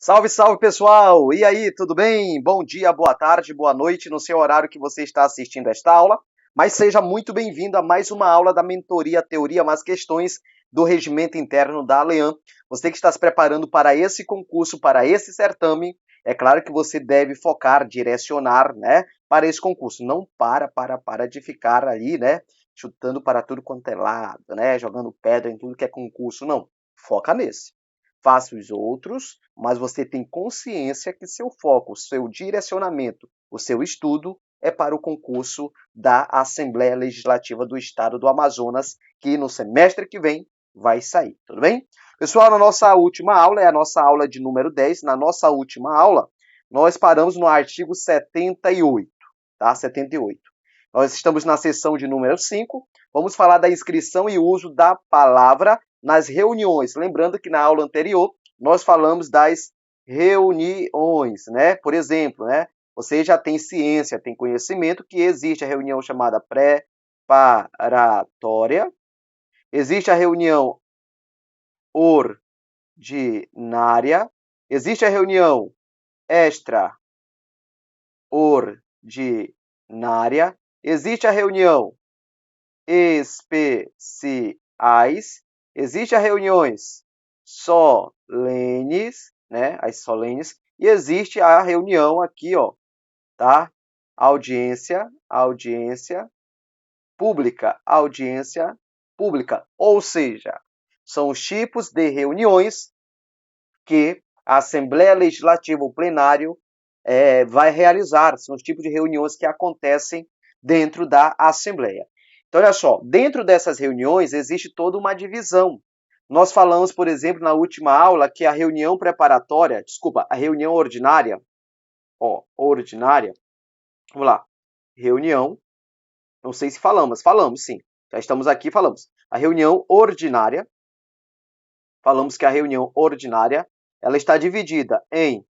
Salve, salve pessoal! E aí, tudo bem? Bom dia, boa tarde, boa noite no seu horário que você está assistindo esta aula. Mas seja muito bem-vindo a mais uma aula da mentoria Teoria mais Questões do Regimento Interno da Aleam. Você que está se preparando para esse concurso, para esse certame, é claro que você deve focar, direcionar, né, para esse concurso. Não para de ficar ali, né, chutando para tudo quanto é lado, né, jogando pedra em tudo que é concurso. Não, foca nesse. Faça os outros, mas você tem consciência que seu foco, seu direcionamento, o seu estudo é para o concurso da Assembleia Legislativa do Estado do Amazonas, que no semestre que vem vai sair, tudo bem? Pessoal, na nossa última aula, é a nossa aula de número 10, na nossa última aula, nós paramos no artigo 78, tá? 78. Nós estamos na seção de número 5, vamos falar da inscrição e uso da palavra nas reuniões. Lembrando que na aula anterior nós falamos das reuniões, né? Por exemplo, né? Você já tem ciência, tem conhecimento que existe a reunião chamada preparatória, existe a reunião ordinária, existe a reunião extraordinária, existe a reunião especiais, existe as reuniões solenes, né, as solenes, e existe a reunião aqui, ó, tá? Audiência pública, ou seja, são os tipos de reuniões que a Assembleia Legislativa, o plenário, vai realizar, são os tipos de reuniões que acontecem dentro da Assembleia. Então, olha só, dentro dessas reuniões existe toda uma divisão. Nós falamos, por exemplo, na última aula, que a reunião preparatória, a reunião ordinária, vamos lá, reunião, não sei se falamos sim, já estamos aqui, falamos. A reunião ordinária, falamos que a reunião ordinária, ela está dividida em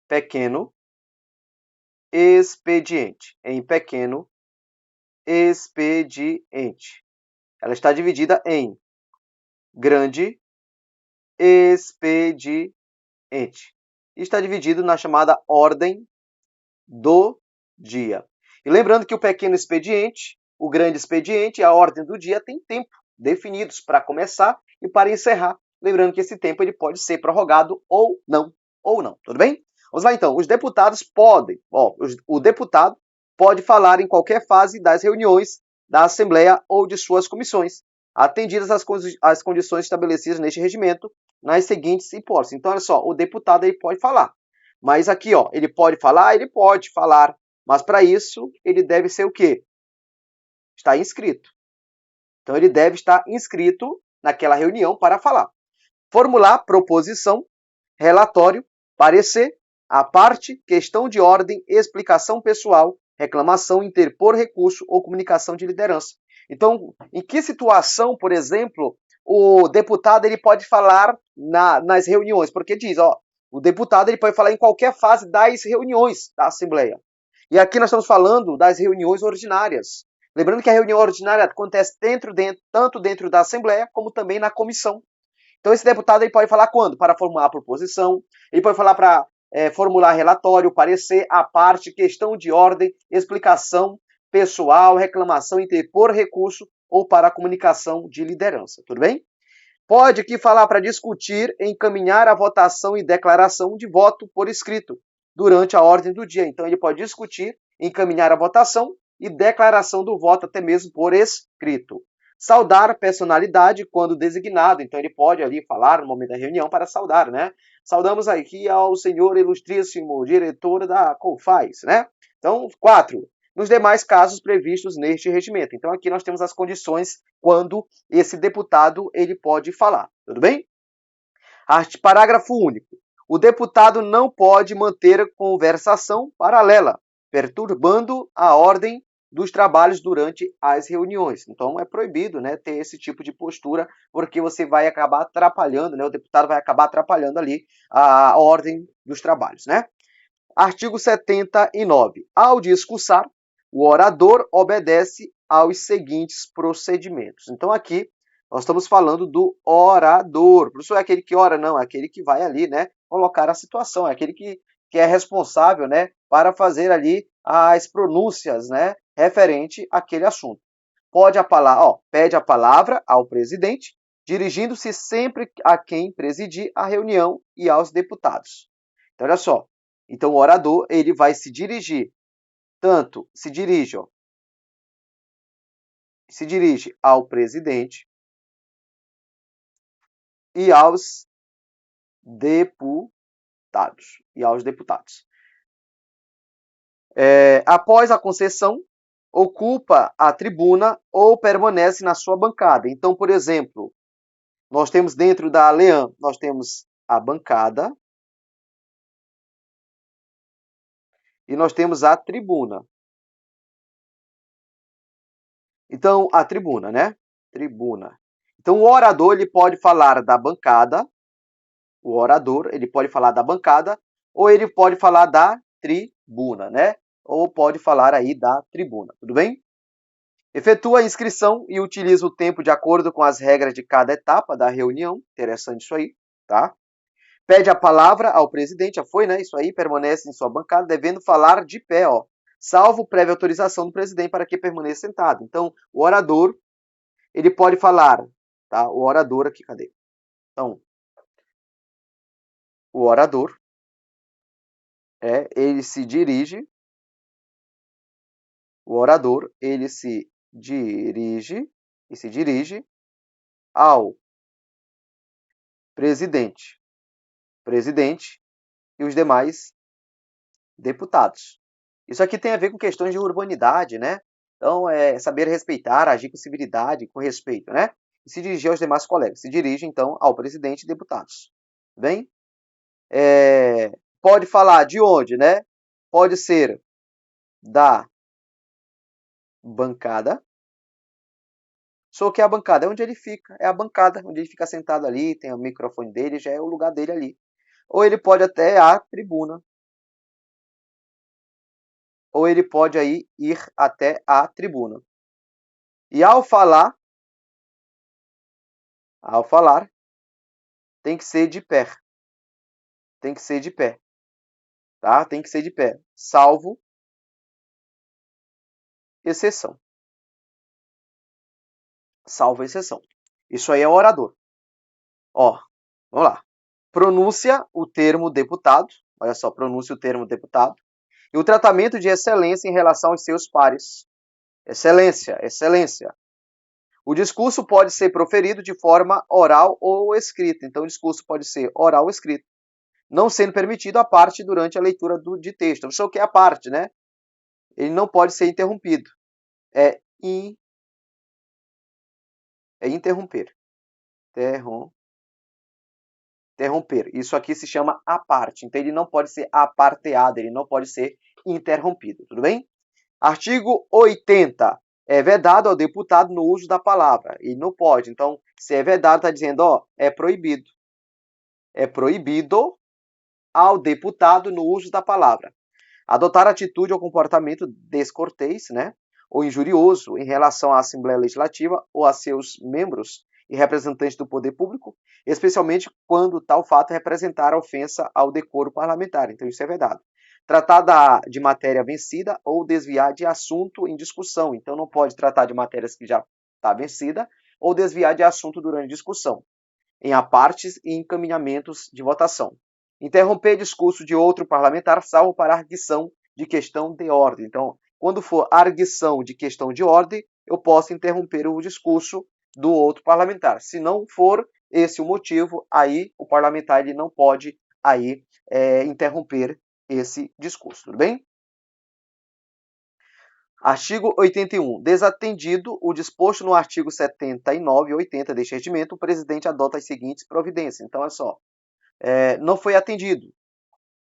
pequeno expediente, Ela está dividida em grande expediente. E está dividido na chamada ordem do dia. E lembrando que o pequeno expediente, o grande expediente e a ordem do dia tem tempo definidos para começar e para encerrar. Lembrando que esse tempo ele pode ser prorrogado ou não, tudo bem? Vamos lá então, os deputados podem, o deputado pode falar em qualquer fase das reuniões da Assembleia ou de suas comissões, atendidas as condições estabelecidas neste regimento, nas seguintes hipóteses. Então, olha só, o deputado ele pode falar. Mas aqui, ó, ele pode falar, mas para isso ele deve ser o quê? Está inscrito. Então, ele deve estar inscrito naquela reunião para falar. Formular proposição, relatório, parecer, a parte, questão de ordem, explicação pessoal, reclamação, interpor recurso ou comunicação de liderança. Então, em que situação, por exemplo, o deputado ele pode falar nas reuniões? Porque diz, ó, o deputado ele pode falar em qualquer fase das reuniões da Assembleia. E aqui nós estamos falando das reuniões ordinárias. Lembrando que a reunião ordinária acontece tanto dentro da Assembleia como também na comissão. Então, esse deputado ele pode falar quando? Para formular a proposição, ele pode falar para formular relatório, parecer, a parte, questão de ordem, explicação pessoal, reclamação, interpor recurso ou para a comunicação de liderança, tudo bem? Pode aqui falar para discutir, encaminhar a votação e declaração de voto por escrito durante a ordem do dia. Então, ele pode discutir, encaminhar a votação e declaração do voto até mesmo por escrito. Saudar personalidade quando designado. Então, ele pode ali falar no momento da reunião para saudar, né? Saudamos aqui ao senhor ilustríssimo diretor da Colfaz, né? Então, 4. Nos demais casos previstos neste regimento. Então, aqui nós temos as condições quando esse deputado ele pode falar, tudo bem? Parágrafo único. O deputado não pode manter conversação paralela, perturbando a ordem dos trabalhos durante as reuniões. Então, é proibido, né, ter esse tipo de postura, porque você vai acabar atrapalhando, né, o deputado vai acabar atrapalhando ali a ordem dos trabalhos, né? Artigo 79. Ao discursar, o orador obedece aos seguintes procedimentos. Então, aqui, Nós estamos falando do orador. Por isso é aquele que ora, não, é aquele que vai ali, né, colocar a situação, é aquele que é responsável, né, para fazer ali as pronúncias, né, referente àquele assunto. Pede a palavra ao presidente, dirigindo-se sempre a quem presidir a reunião e aos deputados. Então, olha só. Então, o orador, ele vai se dirigir, se dirige ao presidente e aos deputados. Após a concessão, ocupa a tribuna ou permanece na sua bancada. Então, por exemplo, nós temos dentro da Leão, nós temos a bancada e nós temos a tribuna. Então, a tribuna, né? Tribuna. Então, o orador, ele pode falar da bancada, ou ele pode falar da tribuna, né? Ou pode falar aí da tribuna, tudo bem? Efetua a inscrição e utiliza o tempo de acordo com as regras de cada etapa da reunião. Interessante isso aí, tá? Pede a palavra ao presidente, já foi, né? Isso aí, permanece em sua bancada, devendo falar de pé, ó. Salvo prévia autorização do presidente para que permaneça sentado. Então, o orador, ele pode falar, tá? O orador aqui, cadê? Então, o orador, ele se dirige ao presidente e os demais deputados. Isso aqui tem a ver com questões de urbanidade, né? Então, é saber respeitar, agir com civilidade, com respeito, né? E se dirigir aos demais colegas. Se dirige, então, ao presidente e deputados. Bem? Pode falar de onde, né? Pode ser da bancada. Só que a bancada é onde ele fica. É a bancada, onde ele fica sentado ali, tem o microfone dele, já é o lugar dele ali. Ou ele pode até a tribuna. Ou ele pode aí ir até a tribuna. E ao falar, tem que ser de pé. Tem que ser de pé. Tá? Tem que ser de pé. Salvo exceção. Salvo exceção. Isso aí é o orador. Ó, vamos lá. Pronúncia o termo deputado. Olha só, pronúncia o termo deputado. E o tratamento de excelência em relação aos seus pares. Excelência, excelência. O discurso pode ser proferido de forma oral ou escrita. Então, o discurso pode ser oral ou escrito, não sendo permitido a parte durante a leitura de texto. Não sei o que é a parte, né? Ele não pode ser interrompido. É interromper. Interromper. Isso aqui se chama a parte. Então, ele não pode ser aparteado, ele não pode ser interrompido. Tudo bem? Artigo 80. É vedado ao deputado no uso da palavra. Ele não pode. Então, se é vedado, está dizendo, ó, é proibido. É proibido ao deputado no uso da palavra adotar atitude ou comportamento descortês, né, ou injurioso em relação à Assembleia Legislativa ou a seus membros e representantes do poder público, especialmente quando tal fato representar ofensa ao decoro parlamentar. Então, isso é vedado. Tratar de matéria vencida ou desviar de assunto em discussão. Então, não pode tratar de matérias que já está vencida ou desviar de assunto durante discussão, em apartes e encaminhamentos de votação. Interromper discurso de outro parlamentar, salvo para arguição de questão de ordem. Então, quando for arguição de questão de ordem, eu posso interromper o discurso do outro parlamentar. Se não for esse o motivo, aí o parlamentar ele não pode aí interromper esse discurso, tudo bem? Artigo 81. Desatendido o disposto no artigo 79 e 80 deste regimento, o presidente adota as seguintes providências. Então, é só. Não foi atendido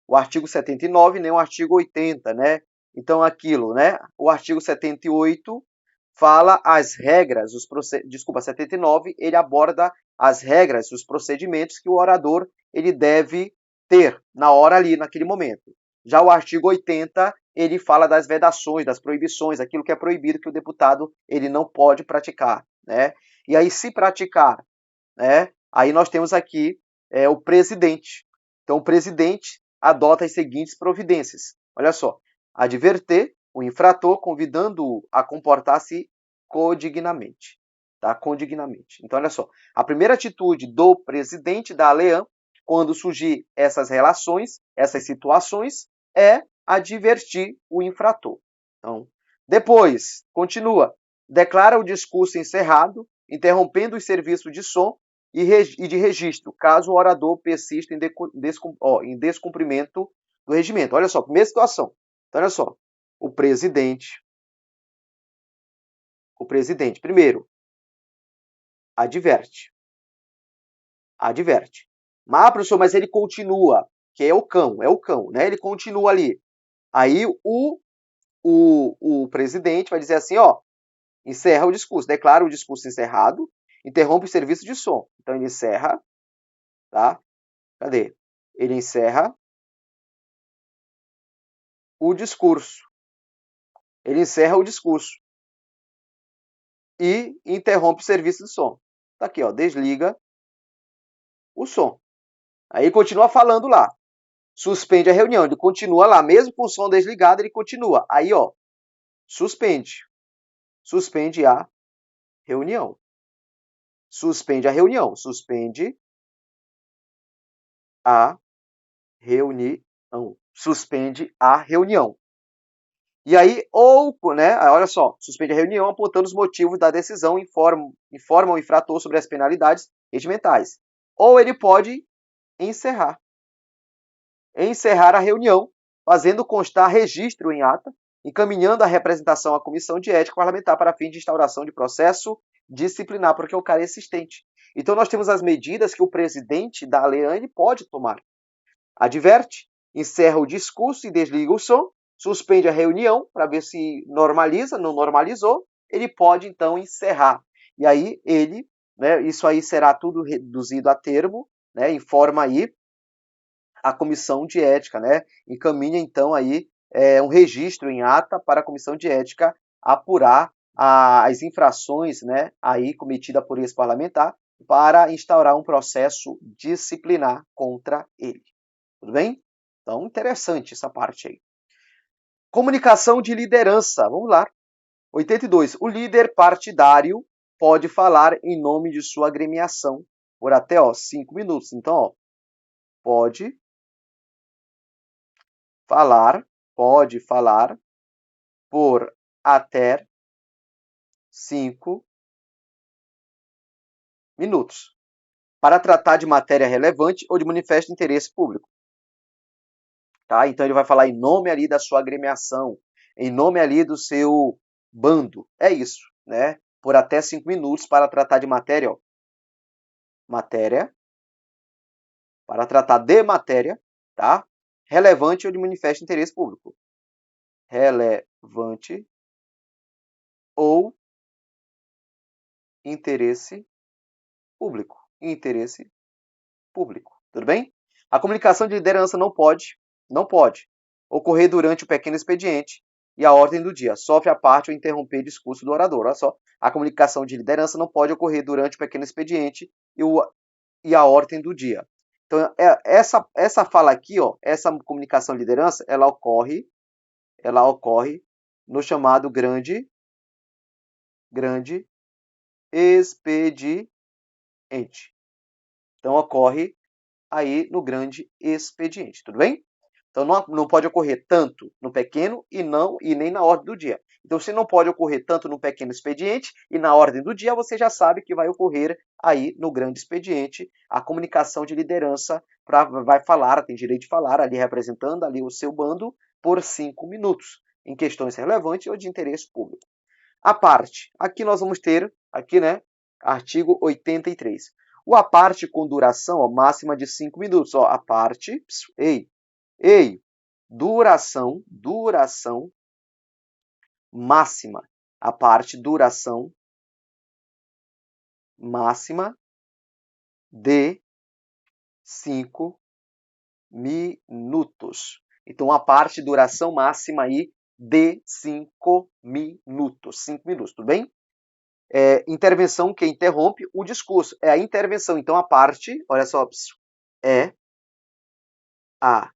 o artigo 79 nem o artigo 80, né? Então, aquilo, né? O artigo 78 fala as regras, 79, ele aborda as regras, os procedimentos que o orador ele deve ter na hora ali, naquele momento. Já o artigo 80, ele fala das vedações, das proibições, aquilo que é proibido que o deputado ele não pode praticar. né? E aí, se praticar, né? Aí nós temos aqui o presidente. Então, o presidente adota as seguintes providências. Olha só, adverter o infrator, convidando-o a comportar-se codignamente. Tá? Codignamente. Então, olha só, a primeira atitude do presidente da ALEAN, quando surgir essas relações, essas situações, é advertir o infrator. Então, depois, continua, declara o discurso encerrado, interrompendo os serviços de som e de registro, caso o orador persista em descumprimento do regimento. Olha só, primeira situação. Então, olha só, o presidente, primeiro, adverte. Mas, professor, mas ele continua, que é o cão, né? Ele continua ali. Aí o presidente vai dizer assim, ó, encerra o discurso, declara o discurso encerrado, interrompe o serviço de som. Então, ele encerra, tá? Cadê? Ele encerra o discurso. Ele encerra o discurso e interrompe o serviço de som. Tá aqui, ó, desliga o som. Aí ele continua falando lá. Suspende a reunião, ele continua lá, mesmo com o som desligado, ele continua. Aí, ó, suspende. Suspende a reunião. Suspende a reunião. Suspende a reunião. Suspende a reunião. E aí, ou, né, olha só, suspende a reunião apontando os motivos da decisão, informa o infrator sobre as penalidades regimentais. Ou ele pode encerrar a reunião, fazendo constar registro em ata, encaminhando a representação à Comissão de Ética Parlamentar para fim de instauração de processo disciplinar, porque o cara é insistente. Então, nós temos as medidas que o presidente da ALEAN pode tomar. Adverte, encerra o discurso e desliga o som, suspende a reunião para ver se normaliza, não normalizou, ele pode, então, encerrar. E aí, né, isso aí será tudo reduzido a termo, né, informa aí a comissão de ética, né? Encaminha, então, aí um registro em ata para a comissão de ética apurar as infrações, né, aí cometida por esse parlamentar para instaurar um processo disciplinar contra ele. Tudo bem? Então, interessante essa parte aí. Comunicação de liderança. Vamos lá. 82. O líder partidário pode falar em nome de sua agremiação por até 5 minutos. Então, ó, pode falar por até 5 minutos para tratar de matéria relevante ou de manifesto interesse público. Tá? Então ele vai falar em nome ali da sua agremiação, em nome ali do seu bando. É isso, né? Por até 5 minutos para tratar de matéria, ó. Para tratar de matéria, tá? Relevante ou de manifesto interesse público. Relevante ou interesse público. Interesse público. Tudo bem? A comunicação de liderança não pode ocorrer durante o pequeno expediente e a ordem do dia. Sofre a parte ou interromper o discurso do orador. Olha só, a comunicação de liderança não pode ocorrer durante o pequeno expediente e a ordem do dia. Então, essa fala aqui, ó, essa comunicação de liderança, ela ocorre no chamado grande expediente. Então, ocorre aí no grande expediente, tudo bem? Então, não pode ocorrer tanto no pequeno e nem na ordem do dia. Então, se não pode ocorrer tanto no pequeno expediente e na ordem do dia, você já sabe que vai ocorrer aí no grande expediente a comunicação de liderança vai falar, tem direito de falar ali representando ali o seu bando por 5 minutos em questões relevantes ou de interesse público. A parte, aqui nós vamos ter, aqui, né, artigo 83. O a parte com duração ó, máxima de 5 minutos. Ó, a parte, duração máxima. A parte, duração máxima de 5 minutos. Então, a parte, duração máxima aí de 5 minutos. 5 minutos, tudo bem? intervenção que interrompe o discurso. É a intervenção. Então, a parte, olha só, é a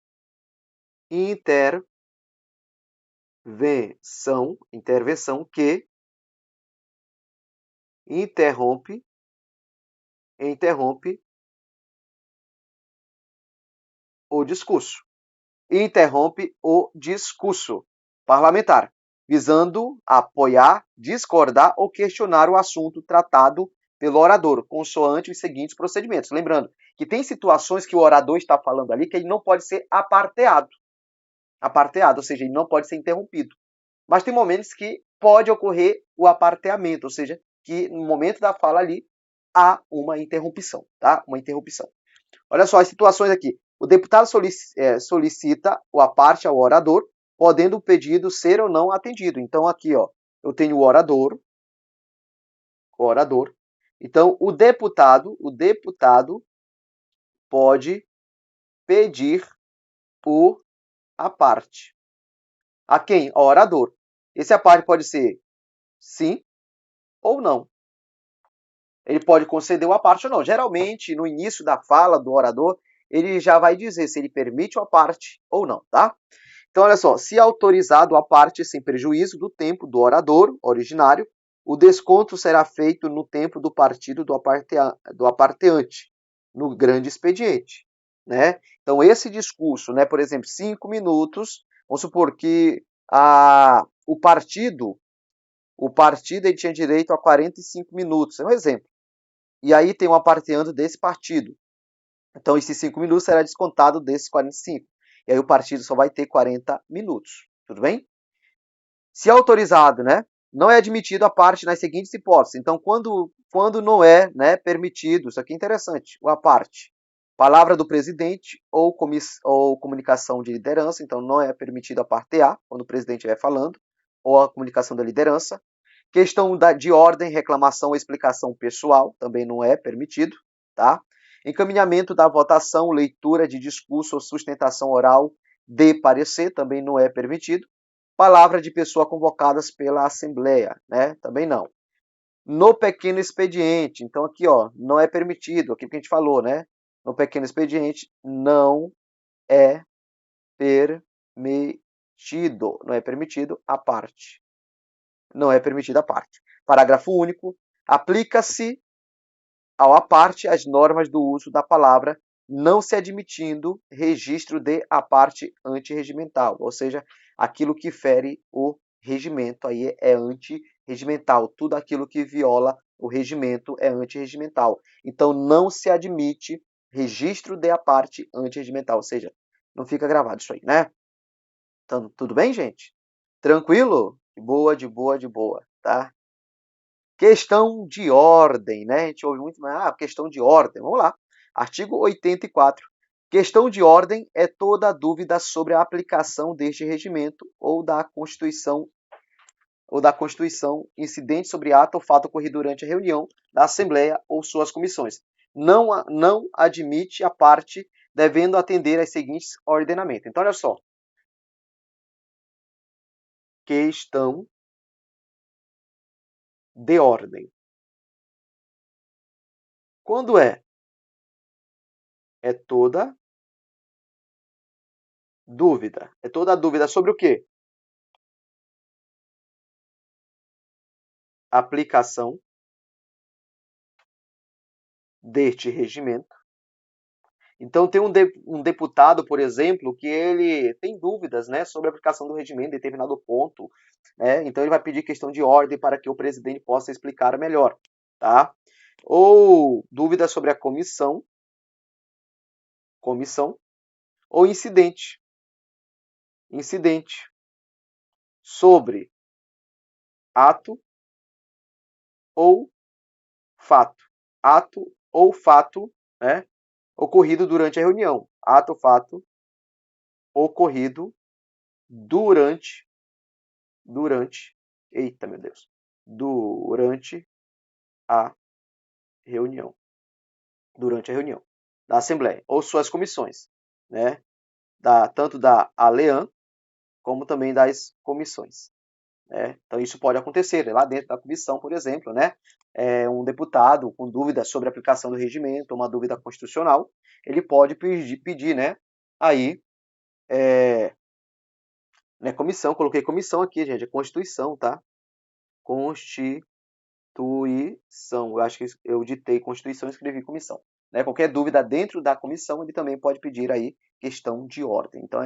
intervenção que interrompe o discurso. Interrompe o discurso parlamentar, visando apoiar, discordar ou questionar o assunto tratado pelo orador, consoante os seguintes procedimentos. Lembrando que tem situações que o orador está falando ali que ele não pode ser aparteado, ou seja, ele não pode ser interrompido. Mas tem momentos que pode ocorrer o aparteamento, ou seja, que no momento da fala ali há uma interrupção, tá? Uma interrupção. Olha só as situações aqui. O deputado solicita a parte ao orador, podendo o pedido ser ou não atendido. Então, aqui, ó, eu tenho o orador. Então, o deputado pode pedir a parte. A quem? Ao orador. Esse a parte pode ser sim ou não. Ele pode conceder uma parte ou não. Geralmente, no início da fala do orador, ele já vai dizer se ele permite uma parte ou não, tá? Então, olha só, se autorizado a parte sem prejuízo do tempo do orador originário, o desconto será feito no tempo do partido do aparteante, no grande expediente, né? Então, esse discurso, né, por exemplo, 5 minutos, vamos supor que o partido ele tinha direito a 45 minutos, é um exemplo. E aí tem um aparteando desse partido. Então, esses 5 minutos será descontado desses 45. E aí o partido só vai ter 40 minutos. Tudo bem? Se autorizado, né? Não é admitido a parte nas seguintes hipóteses. Então, quando não é, né, permitido, isso aqui é interessante, a parte. Palavra do presidente ou comunicação de liderança. Então, não é permitido a parte A, quando o presidente estiver falando, ou a comunicação da liderança. Questão de ordem, reclamação ou explicação pessoal, também não é permitido, tá? Encaminhamento da votação, leitura de discurso ou sustentação oral de parecer, também não é permitido. Palavra de pessoa convocadas pela Assembleia, né? Também não. No pequeno expediente, então aqui, ó, não é permitido, aqui que a gente falou, né? No pequeno expediente, não é permitido a parte. Não é permitida a parte. Parágrafo único. Aplica-se à parte as normas do uso da palavra, não se admitindo registro de a parte antirregimental, ou seja, aquilo que fere o regimento, aí é antirregimental. Tudo aquilo que viola o regimento é antirregimental. Então, não se admite registro de a parte antirregimental, ou seja, não fica gravado isso aí, né? Então, tudo bem, gente? Tranquilo? De boa, tá? Questão de ordem, né? A gente ouve muito, mas questão de ordem. Vamos lá. Artigo 84. Questão de ordem é toda dúvida sobre a aplicação deste regimento ou da Constituição incidente sobre ato ou fato ocorrido durante a reunião da Assembleia ou suas comissões. Não admite a parte devendo atender aos seguintes ordenamentos. Então, olha só. Questão de ordem. Quando é? É toda dúvida. É toda dúvida sobre o quê? Aplicação deste regimento. Então, tem um deputado, por exemplo, que ele tem dúvidas, né, sobre a aplicação do regimento em determinado ponto, né? Então, ele vai pedir questão de ordem para que o presidente possa explicar melhor, tá? Ou dúvidas sobre a comissão, ou incidente sobre ato ou fato, né, ocorrido durante a reunião. Ato ou fato ocorrido durante, eita, meu Deus, durante a reunião, da Assembleia, ou suas comissões, né, tanto da ALEAN, como também das comissões. né? Então, isso pode acontecer lá dentro da comissão, por exemplo, né? Um deputado com dúvidas sobre a aplicação do regimento, uma dúvida constitucional, ele pode pedir, né? Aí, né, comissão, coloquei comissão aqui, gente, é Constituição, tá? Constituição. Eu acho que eu ditei Constituição e escrevi comissão. Né? Qualquer dúvida dentro da comissão, ele também pode pedir aí questão de ordem. Então,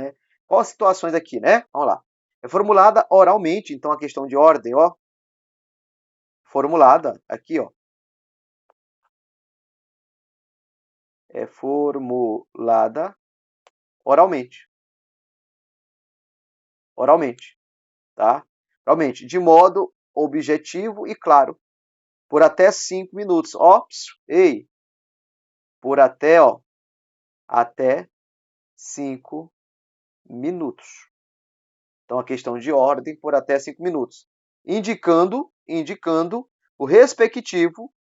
quais as situações aqui, né? Vamos lá. É formulada oralmente, então a questão de ordem, ó, formulada aqui, ó. É formulada oralmente. Oralmente, tá? Oralmente, de modo objetivo e claro, por até 5 minutos. Ó, ei, por até 5 minutos. Então, a questão de ordem por até 5 minutos. Indicando o respectivo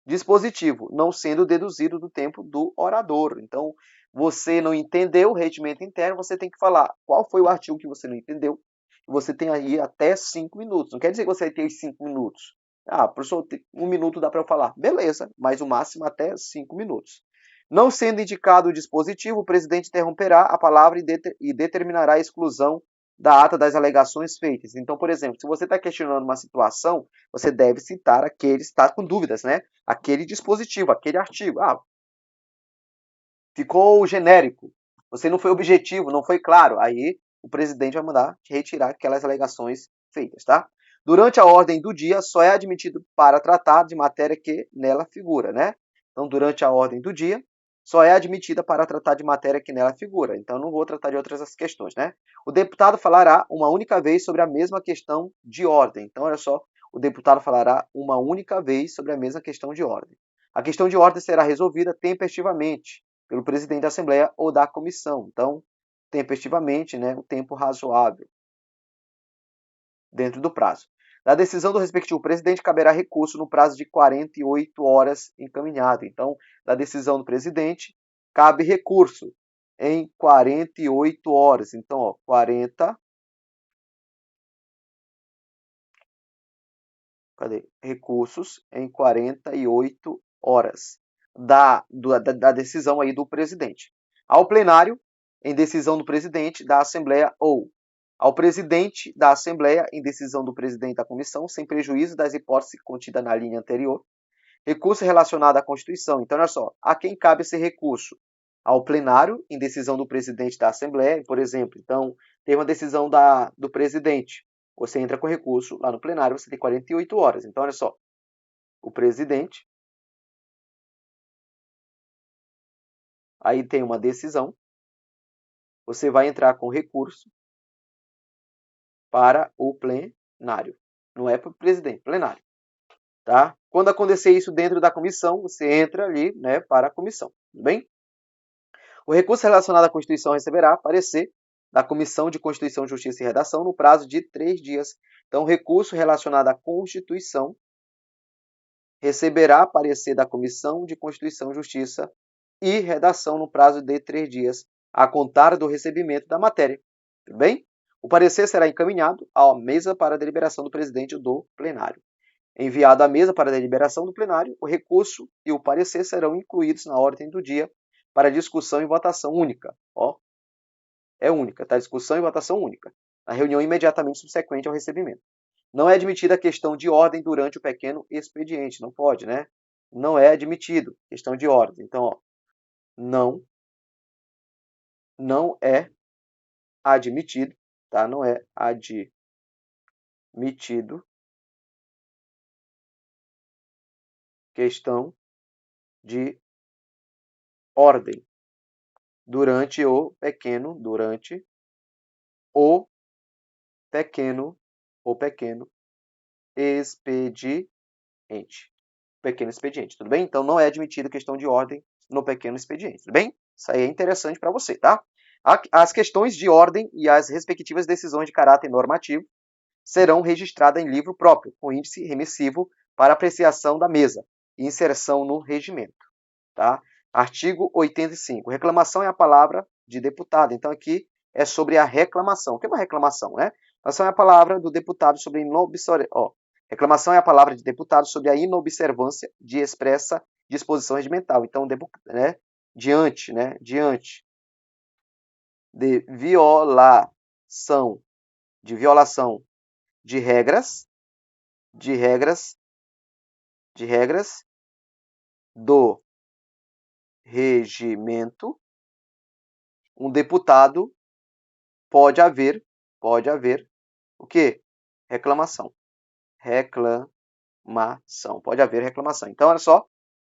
dispositivo, não sendo deduzido do tempo do orador. Então, você não entendeu o regimento interno, você tem que falar qual foi o artigo que você não entendeu. Você tem aí até 5 minutos. Não quer dizer que você vai ter 5 minutos. Ah, professor, 1 minuto dá para eu falar. Beleza, mas o máximo até 5 minutos. Não sendo indicado o dispositivo, o presidente interromperá a palavra e determinará a exclusão da ata das alegações feitas. Então, por exemplo, se você está questionando uma situação, você deve citar aquele, está com dúvidas, né? Aquele dispositivo, aquele artigo. Ah, ficou genérico, você não foi objetivo, não foi claro. Aí o presidente vai mandar retirar aquelas alegações feitas, tá? Durante a ordem do dia, só é admitido para tratar de matéria que nela figura, né? Então, durante a ordem do dia, só é admitida para tratar de matéria que nela figura. Então, não vou tratar de outras questões, né? O deputado falará uma única vez sobre a mesma questão de ordem. Então, olha só, o deputado falará uma única vez sobre a mesma questão de ordem. A questão de ordem será resolvida tempestivamente pelo presidente da Assembleia ou da comissão. Então, tempestivamente, né, o tempo razoável, dentro do prazo. Da decisão do respectivo presidente, caberá recurso no prazo de 48 horas encaminhado. Então, da decisão do presidente, cabe recurso em 48 horas. Então, ó, 40. Cadê? Recursos em 48 horas da decisão aí do presidente. Ao plenário, em decisão do presidente da Assembleia ou ao presidente da Assembleia, em decisão do presidente da comissão, sem prejuízo das hipóteses contidas na linha anterior. Recurso relacionado à Constituição. Então, olha só, a quem cabe esse recurso? Ao plenário, em decisão do presidente da Assembleia, por exemplo. Então, tem uma decisão do presidente. Você entra com recurso lá no plenário, você tem 48 horas. Então, olha só, o presidente, aí tem uma decisão, você vai entrar com recurso para o plenário. Não é para o presidente, plenário. Tá? Quando acontecer isso dentro da comissão, você entra ali, né, para a comissão. Tudo bem? O recurso relacionado à Constituição receberá parecer da Comissão de Constituição, Justiça e Redação no prazo de 3 dias. Então, o recurso relacionado à Constituição receberá parecer da Comissão de Constituição, Justiça e Redação no prazo de 3 dias, a contar do recebimento da matéria. Tudo bem? O parecer será encaminhado à mesa para a deliberação do presidente do plenário. Enviado à mesa para a deliberação do plenário, o recurso e o parecer serão incluídos na ordem do dia para discussão e votação única. Ó, é única, tá? Discussão e votação única. Na reunião imediatamente subsequente ao recebimento. Não é admitida a questão de ordem durante o pequeno expediente. Não pode, né? Não é admitido questão de ordem. Então, ó, não é admitido, tá? Não é admitido questão de ordem durante o pequeno expediente. Pequeno expediente, tudo bem? Então não é admitida questão de ordem no pequeno expediente, tudo bem? Isso aí é interessante para você, tá? As questões de ordem e as respectivas decisões de caráter normativo serão registradas em livro próprio, com índice remissivo para apreciação da mesa e inserção no regimento, tá? Artigo 85. Reclamação é a palavra de deputado. Então aqui é sobre a reclamação. O que é uma reclamação, né? Reclamação é a palavra do deputado sobre reclamação é a palavra de deputado sobre a inobservância de expressa disposição regimental. Então, diante de violação de regras do regimento, um deputado pode haver o quê? Reclamação. Pode haver reclamação. Então, olha só,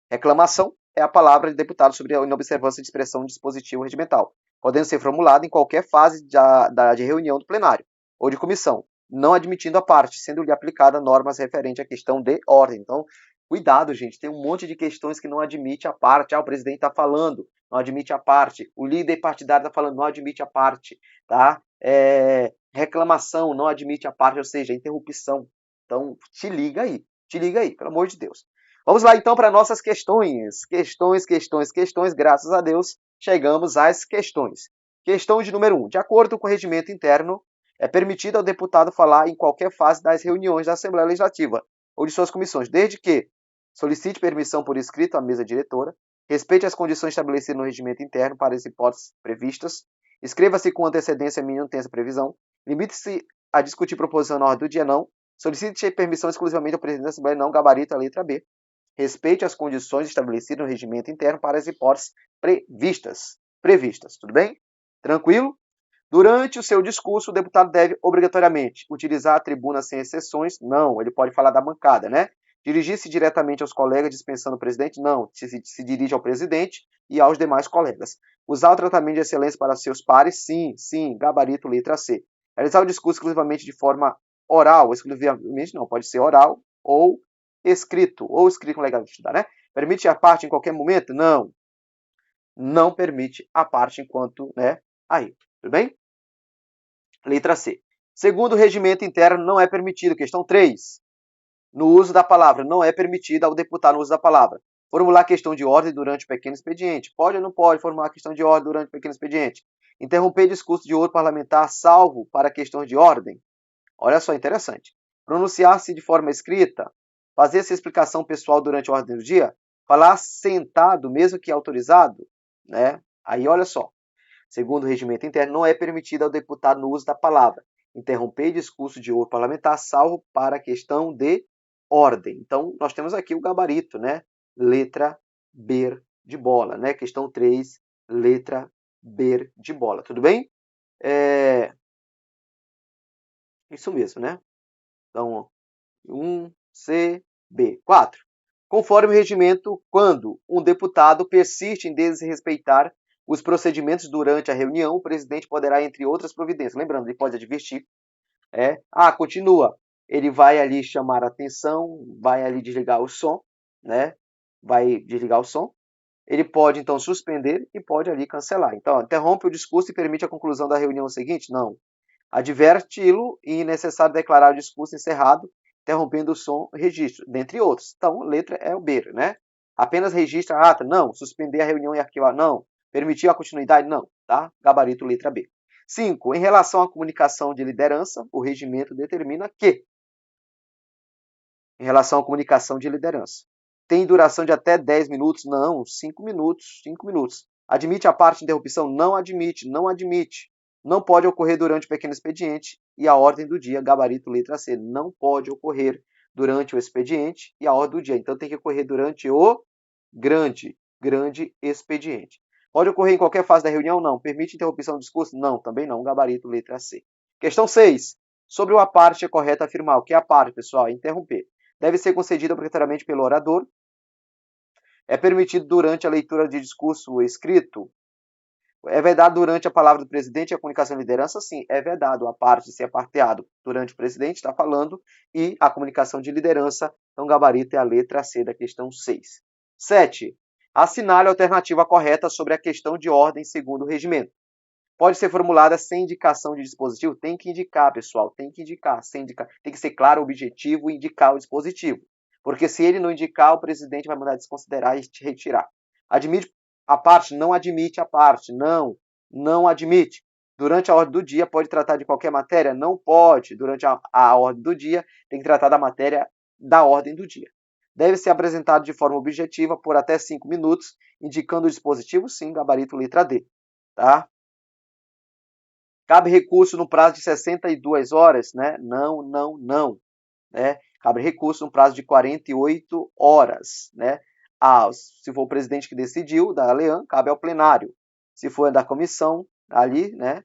reclamação é a palavra de deputado sobre a inobservância de expressão dispositivo regimental, podendo ser formulada em qualquer fase de reunião do plenário ou de comissão, não admitindo a parte, sendo-lhe aplicada normas referentes à questão de ordem. Então, cuidado, gente, tem um monte de questões que não admite a parte. O presidente está falando, não admite a parte. O líder partidário está falando, não admite a parte. Tá? Reclamação, não admite a parte, ou seja, interrupção. Então, te liga aí, pelo amor de Deus. Vamos lá, então, para nossas questões. Questões, graças a Deus, chegamos às questões. Questão de número 1. De acordo com o regimento interno, é permitido ao deputado falar em qualquer fase das reuniões da Assembleia Legislativa ou de suas comissões, desde que solicite permissão por escrito à mesa diretora, respeite as condições estabelecidas no regimento interno para as hipóteses previstas, inscreva-se com antecedência mínima tem essa previsão, limite-se a discutir proposição na ordem do dia, não, solicite permissão exclusivamente ao presidente da Assembleia, não, gabarito a letra B, respeite as condições estabelecidas no regimento interno para as hipóteses previstas. Tudo bem? Tranquilo? Durante o seu discurso, o deputado deve obrigatoriamente utilizar a tribuna sem exceções? Não, ele pode falar da bancada, né? Dirigir-se diretamente aos colegas dispensando o presidente? Não, se dirige ao presidente e aos demais colegas. Usar o tratamento de excelência para seus pares? Sim, gabarito letra C. Realizar o discurso exclusivamente de forma oral, exclusivamente não, pode ser oral ou escrito com legal de estudar, né? Permite a parte em qualquer momento? Não permite a parte enquanto, aí, tudo bem? Letra C. Segundo o regimento interno, não é permitido. Questão 3. No uso da palavra. Não é permitido ao deputado no uso da palavra. Formular questão de ordem durante o pequeno expediente. Pode ou não pode formular questão de ordem durante o pequeno expediente? Interromper discurso de outro parlamentar, salvo para questões de ordem. Olha só, interessante. Pronunciar-se de forma escrita. Fazer essa explicação pessoal durante a ordem do dia. Falar sentado, mesmo que autorizado. Aí, olha só. Segundo o regimento interno, não é permitido ao deputado no uso da palavra interromper discurso de outro parlamentar, salvo para questão de ordem. Então, nós temos aqui o gabarito, Letra B de bola, Questão 3, letra B de bola. Tudo bem? Isso mesmo, Então, 1, C, B. 4. Conforme o regimento, quando um deputado persiste em desrespeitar os procedimentos durante a reunião, o presidente poderá, entre outras providências, lembrando, ele pode advertir, continua, ele vai ali chamar a atenção, vai ali desligar o som, vai desligar o som, ele pode, então, suspender e pode ali cancelar. Então, interrompe o discurso e permite a conclusão da reunião seguinte? Não. Adverte-lo e necessário declarar o discurso encerrado, interrompendo o som e registro, dentre outros. Então, letra é o B, Apenas registra a ata? Não. Suspender a reunião e arquivar? Não. Permitir a continuidade? Não. Tá? Gabarito letra B. 5. Em relação à comunicação de liderança, o regimento determina que, em relação à comunicação de liderança, tem duração de até 10 minutos? Não. 5 minutos. 5 minutos. Admite a parte de interrupção? Não admite. Não pode ocorrer durante o pequeno expediente e a ordem do dia, gabarito letra C. Não pode ocorrer durante o expediente e a ordem do dia. Então, tem que ocorrer durante o grande expediente. Pode ocorrer em qualquer fase da reunião? Não. Permite interrupção do discurso? Não, também não. Gabarito letra C. Questão 6. Sobre a parte é correto afirmar. O que é a parte, pessoal? É interromper. Deve ser concedida obrigatoriamente pelo orador. É permitido durante a leitura de discurso escrito? É vedado durante a palavra do presidente e a comunicação de liderança? Sim, é vedado a parte de ser aparteado durante o presidente está falando e a comunicação de liderança. Então, gabarito é a letra C da questão 6. 7. Assinale a alternativa correta sobre a questão de ordem segundo o regimento. Pode ser formulada sem indicação de dispositivo? Tem que indicar, pessoal, tem que indicar. Tem que ser claro o objetivo e indicar o dispositivo. Porque se ele não indicar, o presidente vai mandar desconsiderar e te retirar. Admite a parte? Não admite a parte. Não admite. Durante a ordem do dia, pode tratar de qualquer matéria? Não pode. Durante a ordem do dia, tem que tratar da matéria da ordem do dia. Deve ser apresentado de forma objetiva por até 5 minutos, indicando o dispositivo, sim, gabarito letra D. Tá? Cabe recurso no prazo de 62 horas? Né? Não, não, não. Né? Cabe recurso no prazo de 48 horas. Né? Se for o presidente que decidiu, da Leão, cabe ao plenário. Se for da comissão, ali, né?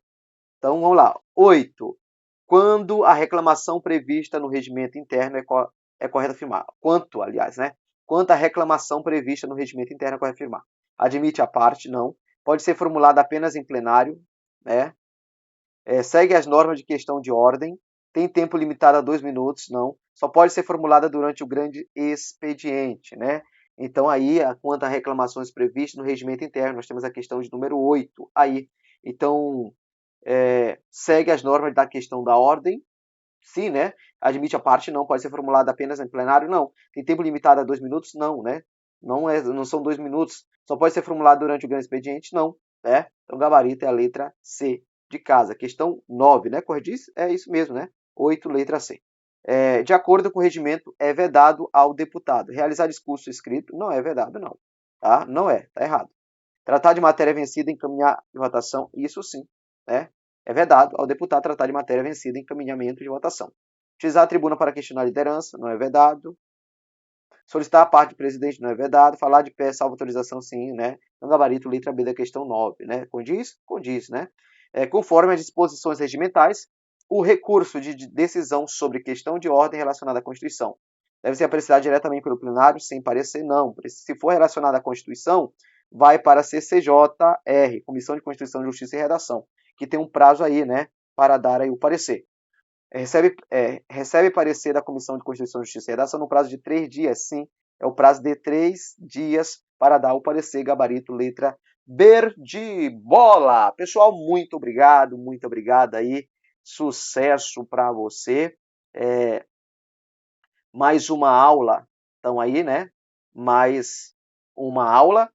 Então, vamos lá. 8. Quando a reclamação prevista no regimento interno é correto afirmar. Quanto, aliás, né? Quanto a reclamação prevista no regimento interno é correto afirmar. Admite a parte? Não. Pode ser formulada apenas em plenário, né? Segue as normas de questão de ordem. Tem tempo limitado a 2 minutos? Não. Só pode ser formulada durante o grande expediente, né? Então, aí, quanto a reclamações previstas no regimento interno, nós temos a questão de número 8 aí. Então, segue as normas da questão da ordem, sim, né? Admite a parte? Não. Pode ser formulada apenas em plenário? Não. Tem tempo limitado a 2 minutos? Não, né? Não são 2 minutos. Só pode ser formulado durante o grande expediente? Não, né? Então, gabarito é a letra C de casa. Questão 9, né? Corrigir? É isso mesmo, né? 8, letra C. De acordo com o regimento, é vedado ao deputado realizar discurso escrito? Não é vedado, não. Tá? Não é, tá errado. Tratar de matéria vencida e encaminhar de votação? Isso sim, né? É vedado ao deputado tratar de matéria vencida em encaminhamento de votação. Utilizar a tribuna para questionar a liderança? Não é vedado. Solicitar a parte do presidente? Não é vedado. Falar de pé, salvo autorização? Sim, né? No gabarito, letra B da questão 9, né? Condiz? Condiz, né? Conforme as disposições regimentais, o recurso de decisão sobre questão de ordem relacionada à Constituição deve ser apreciado diretamente pelo plenário, sem parecer? Não. Se for relacionado à Constituição, vai para a CCJR, Comissão de Constituição, Justiça e Redação, que tem um prazo aí, né, para dar aí o parecer. Recebe parecer da Comissão de Constituição, Justiça e Redação no prazo de 3 dias, sim, é o prazo de 3 dias para dar o parecer, gabarito, letra verde, bola. Pessoal, muito obrigado aí, sucesso para você. Mais uma aula, então aí, né, mais uma aula.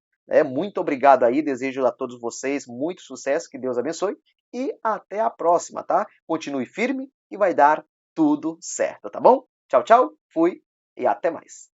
Muito obrigado aí, desejo a todos vocês muito sucesso, que Deus abençoe e até a próxima, tá? Continue firme e vai dar tudo certo, tá bom? Tchau, tchau, fui e até mais.